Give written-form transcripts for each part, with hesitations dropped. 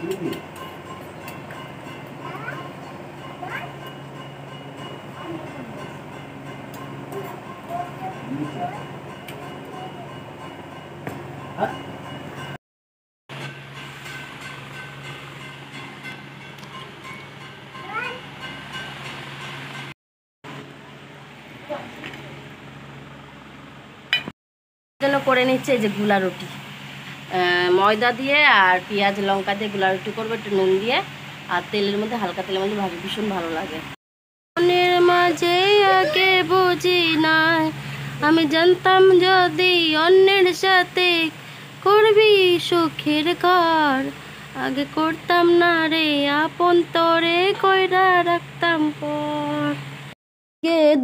জন্য করে নিচ্ছে এই যে গুলা রুটি, ময়দা দিয়ে আর পেঁয়াজ লঙ্কা দিয়ে গুলা রুটি করবো, একটু নুন দিয়ে আর তেলের মধ্যে, হালকা তেলের মধ্যে ভাজি, ভীষণ ভালো লাগে। মনের মাঝে আগে বুঝি নাই, আমি জানতাম যদি অন্যের সাথে করবি সুখের ঘর, আগে করতাম না রে আপন তোরে কইরা রাখতাম পর।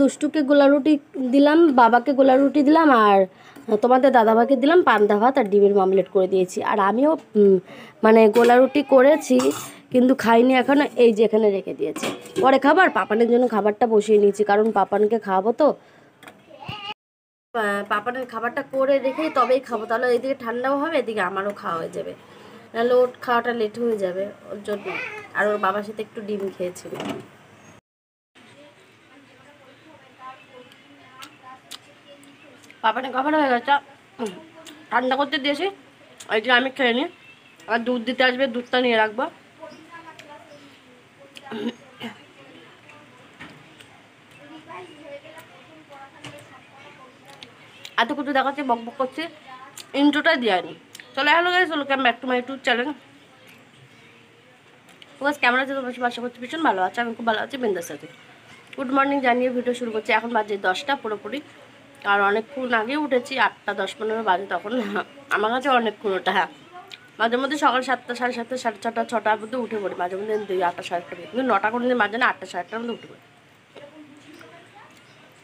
দুষ্টুকে গোলা রুটি দিলাম, বাবাকে গোলা রুটি দিলাম, আর তোমাদের দাদাভাইকে দিলাম পান্তা ভাত আর ডিমের মামলেট করে দিয়েছি। আর আমিও মানে গোলা রুটি করেছি কিন্তু খাইনি এখনো, এই যে এখানে রেখে দিয়েছি, পরে খাবার। পাপানের জন্য খাবারটা বসিয়ে নিয়েছি, কারণ পাপানকে খাওয়াবো তো, পাপানের খাবারটা করে রেখেই তবেই খাবো, তাহলে এদিকে ঠান্ডাও হবে, এদিকে আমারও খাওয়া হয়ে যাবে, নাহলে ওর খাওয়াটা লেট হয়ে যাবে ওর জন্য। আর ওর বাবার সাথে একটু ডিম খেয়েছিল। পাপানের খাবার হয়ে গেছে, ঠান্ডা করতে দিয়েছি, ওই যে আমি খেয়ে নিই। আর দুধ দিতে আসবে, দুধটা নিয়ে রাখবো। এত কিছু দেখাচ্ছি, বক বক করছি, ইন্ট্রোটাই দেয়নি। চলো hello guys, welcome back to my YouTube channel. তোমার কেমন আছে? তোমার আশা করছি ভীষণ ভালো আছে, আমি খুব ভালো আছি, বিন্দাস আছি। গুড মর্নিং জানিয়ে ভিডিও শুরু করছি। এখন বাজে 10টা পুরোপুরি, আর অনেকক্ষণ আগে উঠেছি, 8টা 10-15 বাজে তখন। আমার কাছে অনেকক্ষণ ওটা, হ্যাঁ মাঝে মধ্যে সকাল 7টা, 7:30, 6:30, 6টার মধ্যে উঠে পড়ি, মাঝে মধ্যে 8টা 8:30, কিন্তু 9টা কোনো দিন মাঝে না, 8টা 8:30টার মধ্যে উঠে পড়ি।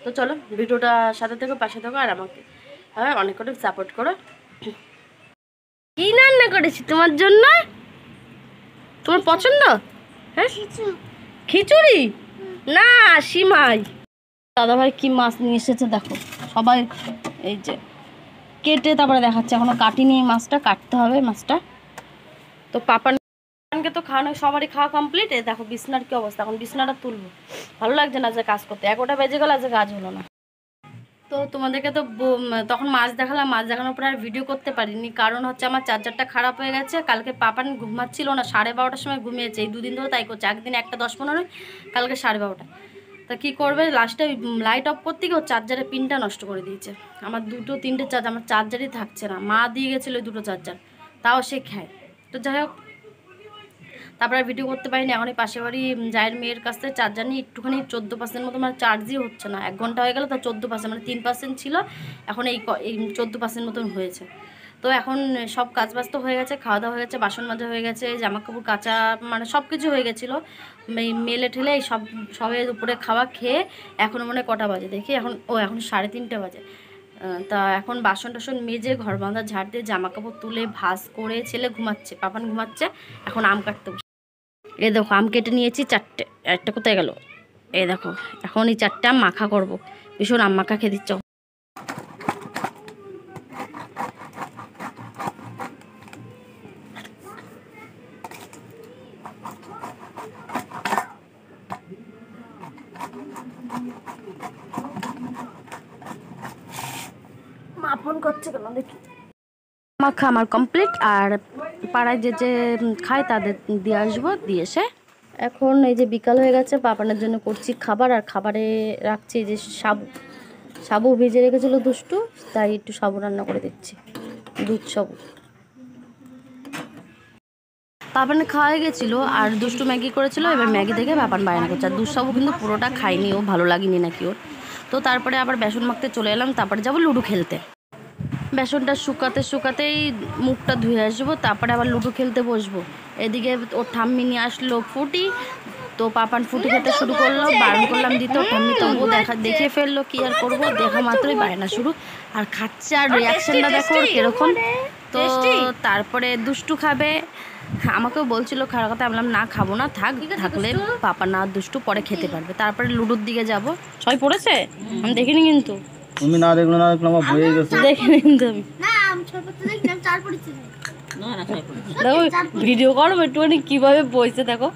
তো চলো ভিডিওটা সাথে থেকে পাশে থাকো, আর আমাকে হ্যাঁ অনেক অনেক সাপোর্ট করো। কি রান্না করেছি তোমার জন্য? তোমার পছন্দ? হ্যাঁ খিচুড়ি না সিমাই। দাদাভাই কি মাছ নিয়ে এসেছে দেখো, সবাই এই যে কেটে তারপরে দেখাচ্ছে, এখনো কাটিনি, মাছটা কাটতে হবে মাছটা। তো পাপানকে তো খাওয়ানো, সবারই খাওয়া কমপ্লিট। এই দেখো বিছনার কি অবস্থা, এখন বিছনাটা তুলবো, ভালো লাগছে না যে কাজ করতে, 11টা বেজে গেল, আজ কাজ হলো না। তো তোমাদেরকে তো তখন মাছ দেখালাম, মাছ দেখানোর পরে আর ভিডিও করতে পারিনি, কারণ হচ্ছে আমার চার্জারটা খারাপ হয়ে গেছে। কালকে পাপান ঘুমাচ্ছিল না, 12:30টার সময় ঘুমিয়েছে, এই 2 দিন ধরে তাই করছে, একদিন 1টা 10-15, কালকে 12:30। তা কী করবে, লাস্টে লাইট অফ করতে গিয়ে ও চার্জারের পিনটা নষ্ট করে দিয়েছে। আমার 2-3টে চার্জার, আমার চার্জারই থাকছে না, মা দিয়ে গেছিলো ওই 2টো চার্জার, তাও সে খায়। তো যাই হোক, তারপরে আর ভিডিও করতে পারিনি। এখন এই পাশের বাড়ি জায়ের মেয়ের কাছ থেকে চার্জার নিয়ে একটুখানি 14% মতো, মানে চার্জই হচ্ছে না, 1 ঘন্টা হয়ে গেল, তা 14%, মানে 3% ছিল, এখন এই 14% মতন হয়েছে। তো এখন সব কাজ বাজ তো হয়ে গেছে, খাওয়া দাওয়া হয়ে গেছে, বাসন মাজা হয়ে গেছে, জামা কাপড় কাচা, মানে সব কিছু হয়ে গেছিলো, মেলে ঠেলে এই সবের উপরে খাওয়া খেয়ে এখন মনে কটা বাজে দেখি, এখন এখন 3:30 বাজে। তা এখন বাসন টাসন মেজে, ঘর বাঁধা ঝাড় দিয়ে, জামা কাপড় তুলে ভাঁজ করে, ছেলে ঘুমাচ্ছে, পাপান ঘুমাচ্ছে, এখন আম কাটতে। এই দেখো আম কেটে নিয়েছি 4টে, একটা কোথায় গেল, এই দেখো এখন এই 4টে আম মাখা করবো, ভীষণ আম মাখা খেয়ে দিচ্ছ। মা ফোন করছে কেন দেখি। মাখা আমার কমপ্লিট, আর পাড়ায় যে যে খায় তাদের দিয়ে আসবো, দিয়ে এসে এখন এই যে বিকাল হয়ে গেছে, পাপানের জন্য করছি খাবার, আর খাবারে রাখছি যে সাবু ভেজে রেখেছিল দুষ্টু, তাই একটু সাবু রান্না করে দিচ্ছি, দুধ সাবু। পাপানে খাওয়া গেছিলো, আর দুষ্টু ম্যাগি করেছিল, এবার ম্যাগি দেখে পাপান বায়না করছে, আর দুধ সাবু কিন্তু পুরোটা খাইনি, ও ভালো লাগেনি নাকি ওর। তো তারপরে আবার বেসন মাখতে চলে এলাম, তারপরে যাবো লুডো খেলতে। বেসনটা শুকাতেই মুখটা ধুয়ে আসবো, তারপরে আবার লুডো খেলতে বসবো। এদিকে ওর ঠাম্মি নিয়ে আসলো ফুটি, তো পাপান ফুটি খেতে শুরু করলো, বারণ করলাম দিতে, ঠাম্মি তবুও দেখে ফেললো, কি আর করবো, দেখা মাত্রই বায়না শুরু, আর খাচ্ছে, আর রিয়াকশনটা দেখো কিরকম। তো তারপরে দুষ্টু খাবে, আমাকেও বলছিল খাওয়ার কথা, আমি বললাম না খাবো না, থাকলে পাপা না দুষ্টু পরে খেতে পারবে। তারপরে লুডোর দিকে যাবো। সবাই পড়েছে, আমি দেখিনি কিন্তু, তুমি না দেখলে আমার ভুলে গেছে, দেখিনি কিন্তু আমি, না আমি ছোট থেকে দেখলাম 4 পড়েছি। দেখো ভিডিও করো একটুখানি কিভাবে বইছে দেখো।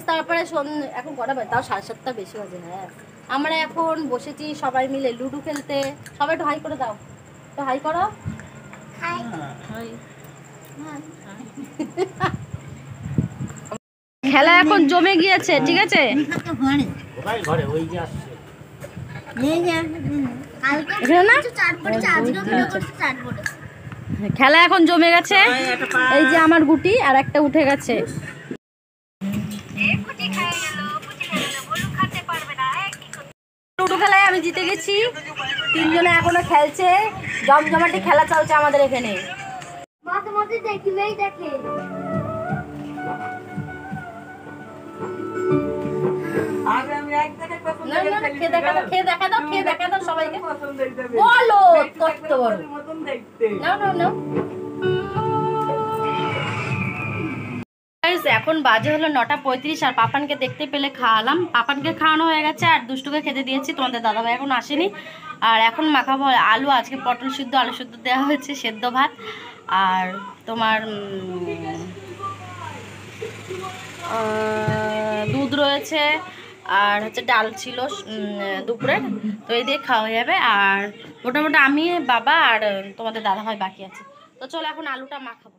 তারপরে এখন কটা বাজে, তাও 7:30 বেশি বাজে। হ্যাঁ আমরা এখন বসেছি সবাই মিলে লুডো খেলতে। সবাই একটু হাই করে দাও, তো হাই করো। খেলা এখন জমে গিয়েছে, ঠিক আছে। খেলা এখন জমে গেছে। এই যে আমার গুটি আর একটা উঠে গেছে। লুডো খেলায় আমি জিতে গেছি। 3 জনে এখনো খেলছে, জমজমাটি খেলা চলছে আমাদের এখানে। এখন বাজে হলো 9:35 আর পাপানকে দেখতে পেলে খাওয়ালাম। পাপানকে খাওয়ানো হয়ে গেছে আর দুষ্টুকে খেতে দিয়েছি। তোমাদের দাদাভাই এখন আসেনি। আর এখন মাখাবো আলু, আজকে পটল সিদ্ধ, আলু সিদ্ধ দেওয়া হয়েছে, সেদ্ধ ভাত। আর তোমার দুধ রয়েছে আর হচ্ছে ডাল ছিল দুপুরের, তো এই দিয়ে খাওয়া যাবে। আর মোটামুটি আমি, বাবা আর তোমাদের দাদাভাই বাকি আছে। তো চলো এখন আলুটা মাখাবো।